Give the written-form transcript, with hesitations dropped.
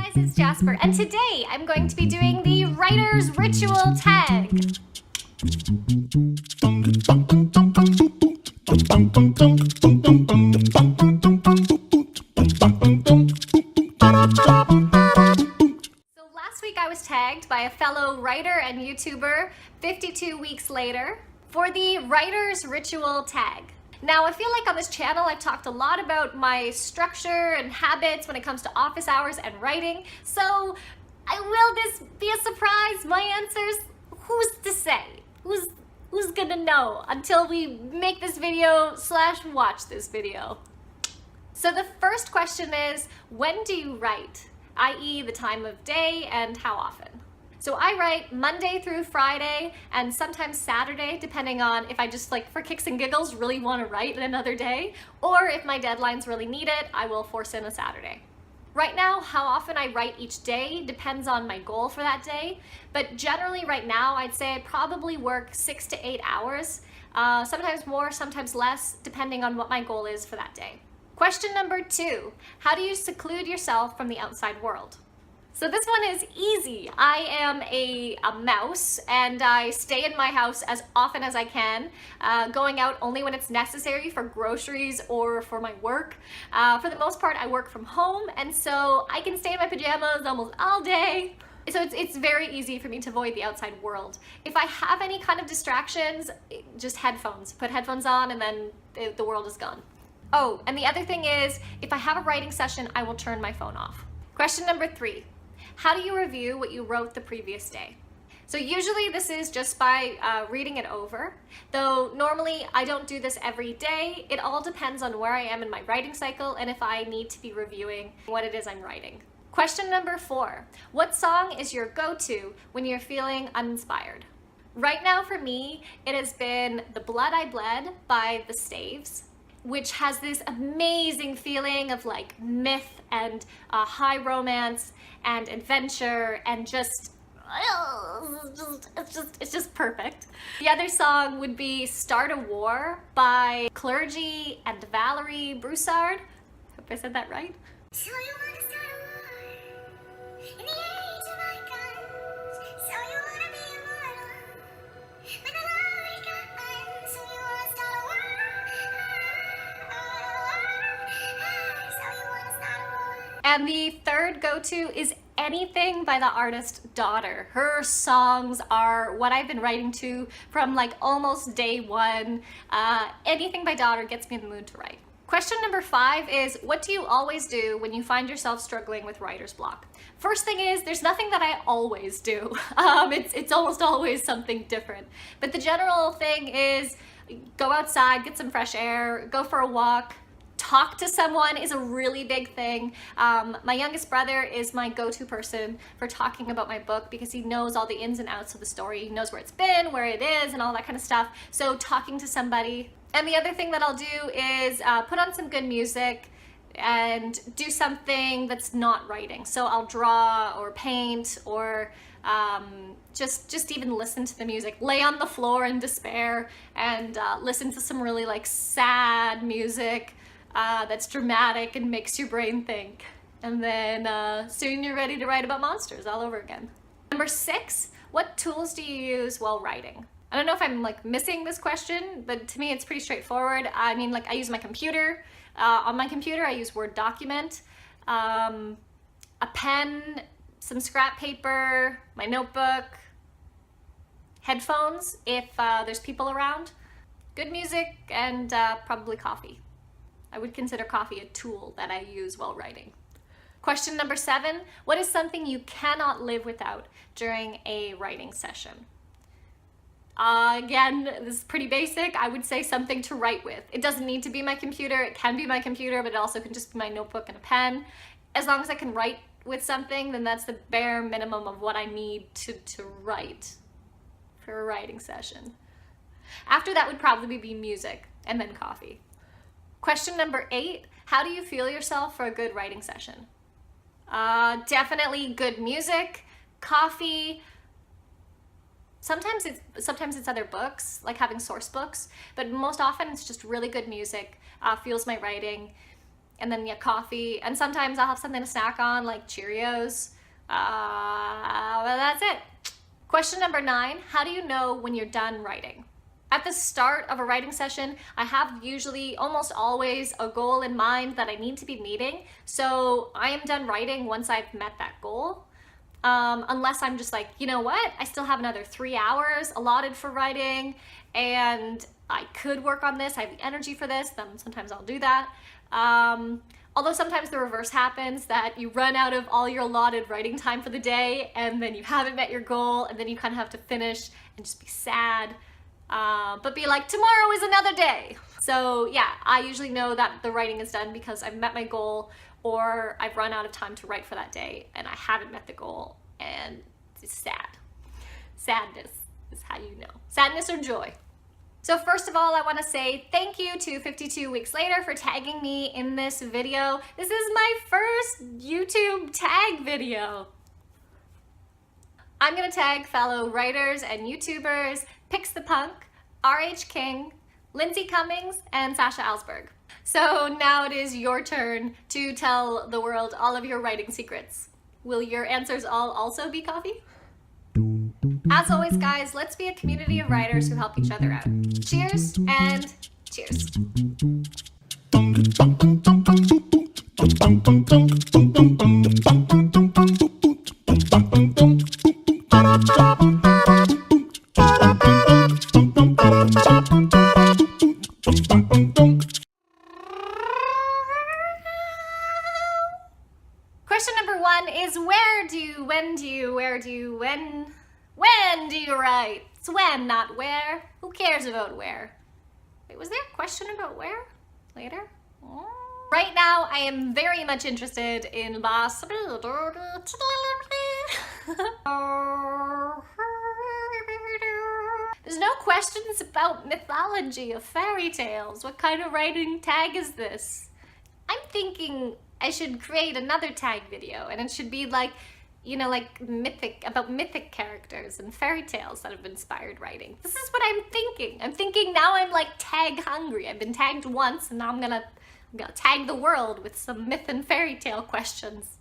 guys, it's Jasper, and today I'm going to be doing the writer's ritual tag. So last week I was tagged by a fellow writer and YouTuber 52 weeks later for the writer's ritual tag. Now, I feel like on this channel I've talked a lot about my structure and habits when it comes to office hours and writing, so will this be a surprise? My answers, who's to say? Who's gonna know until we make this video / watch this video? So the first question is, when do you write? i.e. the time of day and how often. So I write Monday through Friday and sometimes Saturday, depending on if I just for kicks and giggles really want to write another day, or if my deadlines really need it, I will force in a Saturday. Right now, how often I write each day depends on my goal for that day, but generally right now I'd say I probably work 6 to 8 hours, sometimes more, sometimes less, depending on what my goal is for that day. Question number 2, how do you seclude yourself from the outside world? So this one is easy. I am a mouse and I stay in my house as often as I can, going out only when it's necessary for groceries or for my work. For the most part, I work from home, and so I can stay in my pajamas almost all day. So it's very easy for me to avoid the outside world. If I have any kind of distractions, just headphones. Put headphones on and then the world is gone. Oh, and the other thing is, if I have a writing session, I will turn my phone off. Question number 3. How do you review what you wrote the previous day? So usually this is just by reading it over, though normally I don't do this every day. It all depends on where I am in my writing cycle and if I need to be reviewing what it is I'm writing. Question number 4, what song is your go-to when you're feeling uninspired? Right now for me, it has been The Blood I Bled by The Staves, which has this amazing feeling of myth and high romance and adventure and it's just perfect. The other song would be Start a War by Clergy and Valerie Broussard. Hope I said that right. So you want to start a war in the age of icons, so you want to be immortal, but the love got guns, so you want to start a war, so you want to start a war. And the third go-to is anything by the artist Daughter. Her songs are what I've been writing to from almost day one. Anything by Daughter gets me in the mood to write. Question number 5 is, what do you always do when you find yourself struggling with writer's block? First thing is, there's nothing that I always do. It's almost always something different. But the general thing is, go outside, get some fresh air, go for a walk. Talk to someone is a really big thing. My youngest brother is my go-to person for talking about my book because he knows all the ins and outs of the story. He knows where it's been, where it is, and all that kind of stuff. So talking to somebody. And the other thing that I'll do is put on some good music and do something that's not writing. So I'll draw or paint or just even listen to the music. Lay on the floor in despair and listen to some really sad music. That's dramatic and makes your brain think. And then soon you're ready to write about monsters all over again. Number 6, what tools do you use while writing? I don't know if I'm missing this question, but to me it's pretty straightforward. I mean, I use my computer. On my computer I use Word document, a pen, some scrap paper, my notebook, headphones if there's people around, good music, and probably coffee. I would consider coffee a tool that I use while writing. Question number 7, what is something you cannot live without during a writing session? Again, this is pretty basic. I would say something to write with. It doesn't need to be my computer. It can be my computer, but it also can just be my notebook and a pen. As long as I can write with something, then that's the bare minimum of what I need to write for a writing session. After that would probably be music, and then coffee. Question number 8, how do you feel yourself for a good writing session? Definitely good music, coffee. Sometimes it's other books, like having source books, but most often it's just really good music, fuels my writing. and then yeah, coffee, and sometimes I'll have something to snack on like Cheerios. But that's it. Question number 9, how do you know when you're done writing? At the start of a writing session, I have usually almost always a goal in mind that I need to be meeting. So I am done writing once I've met that goal. Unless I'm just like, you know what, I still have another 3 hours allotted for writing and I could work on this, I have the energy for this, then sometimes I'll do that. Although sometimes the reverse happens, that you run out of all your allotted writing time for the day and then you haven't met your goal and then you kind of have to finish and just be sad. But be like, tomorrow is another day. So yeah, I usually know that the writing is done because I've met my goal or I've run out of time to write for that day and I haven't met the goal, and it's sad. Sadness is how you know. Sadness or joy. So first of all, I want to say thank you to 52 Weeks Later for tagging me in this video. This is my first YouTube tag video. I'm gonna tag fellow writers and YouTubers, Pix the Punk, RH King, Lindsay Cummings, and Sasha Alsberg. So now it is your turn to tell the world all of your writing secrets. Will your answers all also be coffee? As always, guys, let's be a community of writers who help each other out. Cheers and cheers. Question number 1 is when do you write? It's when, not where. Who cares about where? Wait, was there a question about where? Later? Oh. Right now, I am very much interested in There's no questions about mythology or fairy tales. What kind of writing tag is this? I'm thinking I should create another tag video, and it should be like, you know, like mythic characters and fairy tales that have inspired writing. This is what I'm thinking. I'm thinking now I'm like tag hungry. I've been tagged once, and now I'm gonna tag the world with some myth and fairy tale questions.